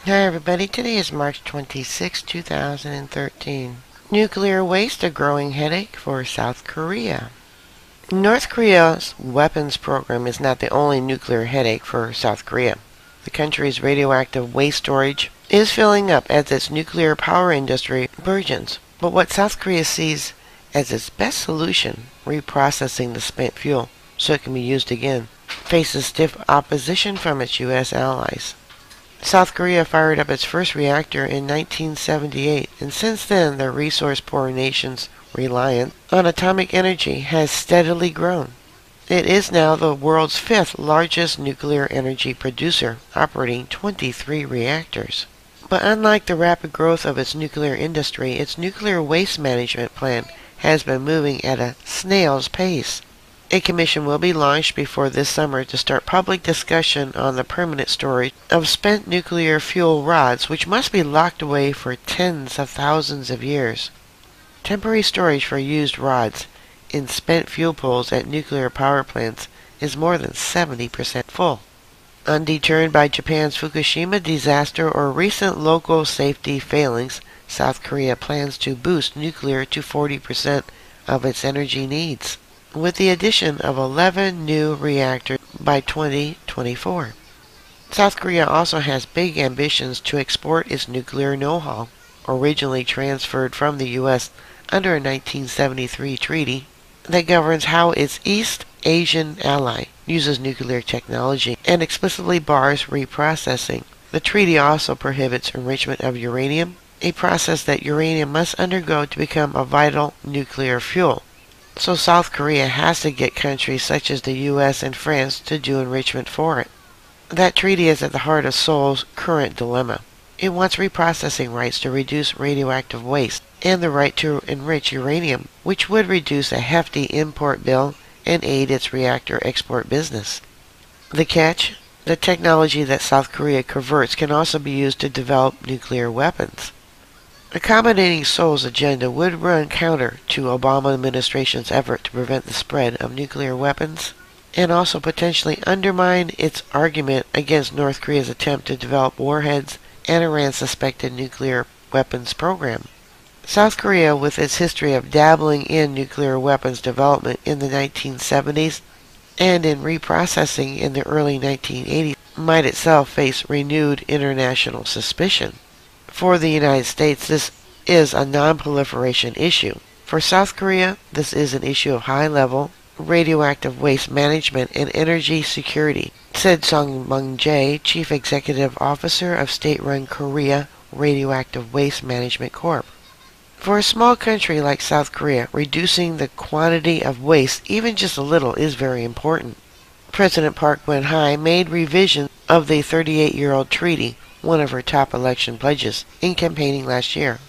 Hi everybody, today is March 26, 2013. Nuclear waste a growing headache for South Korea. North Korea's weapons program is not the only nuclear headache for South Korea. The country's radioactive waste storage is filling up as its nuclear power industry burgeons. But what South Korea sees as its best solution, reprocessing the spent fuel so it can be used again, faces stiff opposition from its U.S. allies. South Korea fired up its first reactor in 1978, and since then the resource-poor nation's reliance on atomic energy has steadily grown. It is now the world's fifth largest nuclear energy producer, operating 23 reactors. But unlike the rapid growth of its nuclear industry, its nuclear waste management plan has been moving at a snail's pace. A commission will be launched before this summer to start public discussion on the permanent storage of spent nuclear fuel rods, which must be locked away for tens of thousands of years. Temporary storage for used rods in spent fuel pools at nuclear power plants is more than 70% full. Undeterred by Japan's Fukushima disaster or recent local safety failings, South Korea plans to boost nuclear to 40% of its energy needs, with the addition of 11 new reactors by 2024. South Korea also has big ambitions to export its nuclear know-how, originally transferred from the U.S. under a 1973 treaty that governs how its East Asian ally uses nuclear technology and explicitly bars reprocessing. The treaty also prohibits enrichment of uranium, a process that uranium must undergo to become a vital nuclear fuel. So South Korea has to get countries such as the U.S. and France to do enrichment for it. That treaty is at the heart of Seoul's current dilemma. It wants reprocessing rights to reduce radioactive waste and the right to enrich uranium, which would reduce a hefty import bill and aid its reactor export business. The catch? The technology that South Korea converts can also be used to develop nuclear weapons. Accommodating Seoul's agenda would run counter to Obama administration's effort to prevent the spread of nuclear weapons, and also potentially undermine its argument against North Korea's attempt to develop warheads and Iran's suspected nuclear weapons program. South Korea, with its history of dabbling in nuclear weapons development in the 1970s and in reprocessing in the early 1980s, might itself face renewed international suspicion. For the United States, this is a non-proliferation issue. For South Korea, this is an issue of high-level radioactive waste management and energy security, said Sung Mung-jae, Chief Executive Officer of state-run Korea Radioactive Waste Management Corp. For a small country like South Korea, reducing the quantity of waste even just a little is very important. President Park Geun-hye made revision of the 38-year-old treaty, one of her top election pledges, in campaigning last year.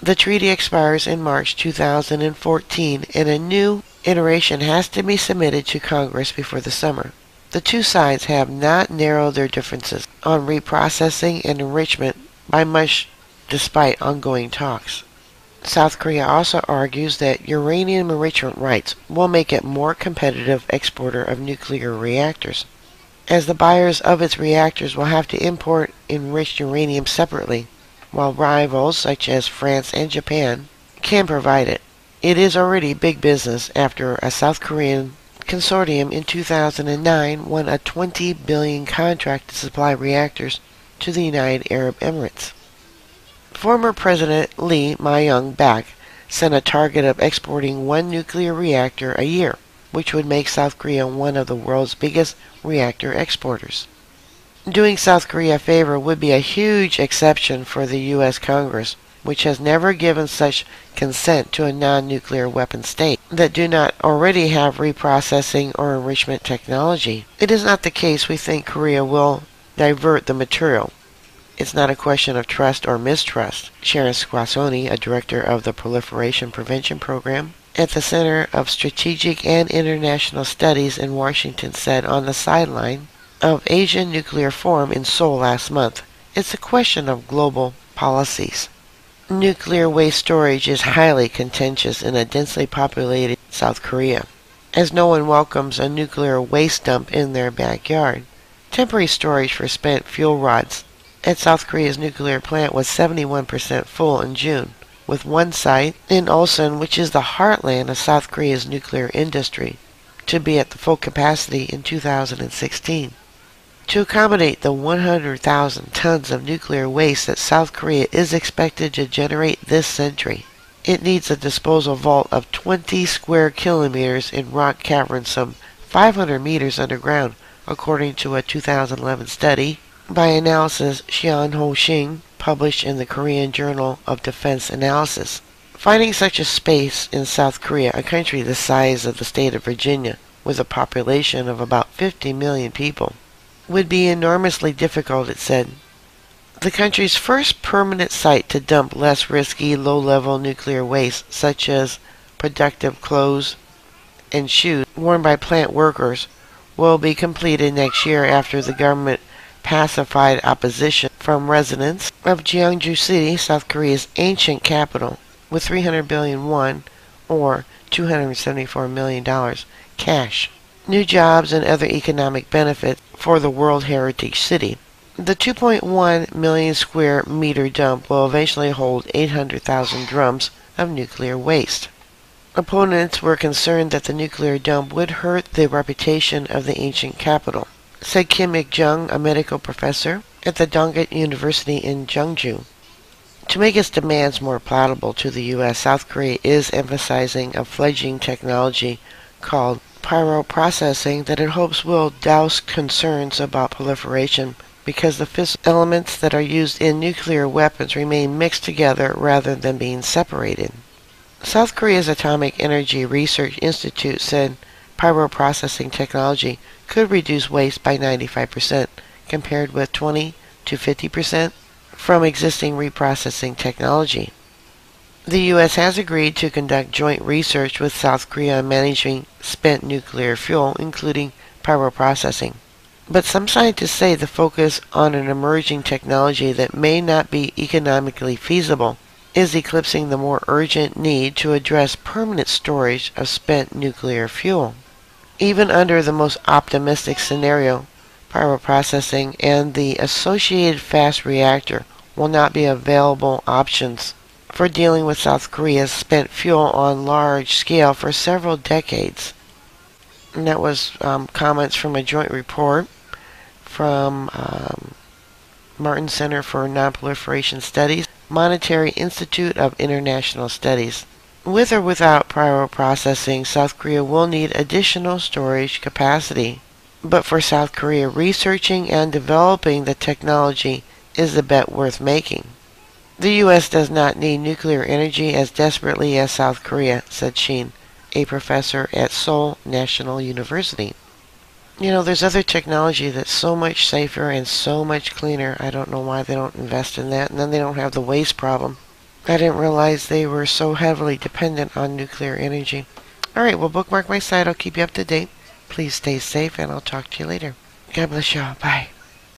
The treaty expires in March 2014, and a new iteration has to be submitted to Congress before the summer. The two sides have not narrowed their differences on reprocessing and enrichment by much, despite ongoing talks. South Korea also argues that uranium enrichment rights will make it more competitive exporter of nuclear reactors, as the buyers of its reactors will have to import enriched uranium separately, while rivals such as France and Japan can provide it. It is already big business after a South Korean consortium in 2009 won a $20 billion contract to supply reactors to the United Arab Emirates. Former President Lee Myung-bak set a target of exporting one nuclear reactor a year, which would make South Korea one of the world's biggest reactor exporters. Doing South Korea a favor would be a huge exception for the U.S. Congress, which has never given such consent to a non-nuclear weapon state that do not already have reprocessing or enrichment technology. It is not the case we think Korea will divert the material. It's not a question of trust or mistrust. Sharon Squassoni, a director of the Proliferation Prevention Program at the Center of Strategic and International Studies in Washington, said on the sideline of Asian Nuclear Forum in Seoul last month, "It's a question of global policies." Nuclear waste storage is highly contentious in a densely populated South Korea, as no one welcomes a nuclear waste dump in their backyard. Temporary storage for spent fuel rods at South Korea's nuclear plant was 71% full in June, with one site in Ulsan, which is the heartland of South Korea's nuclear industry, to be at the full capacity in 2016. To accommodate the 100,000 tons of nuclear waste that South Korea is expected to generate this century, it needs a disposal vault of 20 square kilometers in rock caverns some 500 meters underground, according to a 2011 study by Analysis Xian Ho Xing, published in the Korean Journal of Defense Analysis. Finding such a space in South Korea, a country the size of the state of Virginia, with a population of about 50 million people, would be enormously difficult, it said. The country's first permanent site to dump less risky, low-level nuclear waste, such as productive clothes and shoes worn by plant workers, will be completed next year after the government pacified opposition from residents of Jeonju City, South Korea's ancient capital, with 300 billion won, or $274 million, cash, new jobs, and other economic benefits for the World Heritage City. The 2.1 million square meter dump will eventually hold 800,000 drums of nuclear waste. Opponents were concerned that the nuclear dump would hurt the reputation of the ancient capital, said Kim Ik-jung, a medical professor at the Dongguk University in Jeonju. To make its demands more palatable to the U.S., South Korea is emphasizing a fledgling technology called pyroprocessing that it hopes will douse concerns about proliferation because the fissile elements that are used in nuclear weapons remain mixed together rather than being separated. South Korea's Atomic Energy Research Institute said pyroprocessing technology could reduce waste by 95%, compared with 20 to 50% from existing reprocessing technology. The U.S. has agreed to conduct joint research with South Korea on managing spent nuclear fuel, including pyroprocessing. But some scientists say the focus on an emerging technology that may not be economically feasible is eclipsing the more urgent need to address permanent storage of spent nuclear fuel. Even under the most optimistic scenario, pyroprocessing and the associated fast reactor will not be available options for dealing with South Korea's spent fuel on large scale for several decades. And that was comments from a joint report from Martin Center for Nonproliferation Studies, Monetary Institute of International Studies. With or without pyroprocessing, South Korea will need additional storage capacity. But for South Korea, researching and developing the technology is a bet worth making. The U.S. does not need nuclear energy as desperately as South Korea, said Sheen, a professor at Seoul National University. You know, there's other technology that's so much safer and so much cleaner. I don't know why they don't invest in that, and then they don't have the waste problem. I didn't realize they were so heavily dependent on nuclear energy. Alright, well, bookmark my site. I'll keep you up to date. Please stay safe, and I'll talk to you later. God bless y'all. Bye.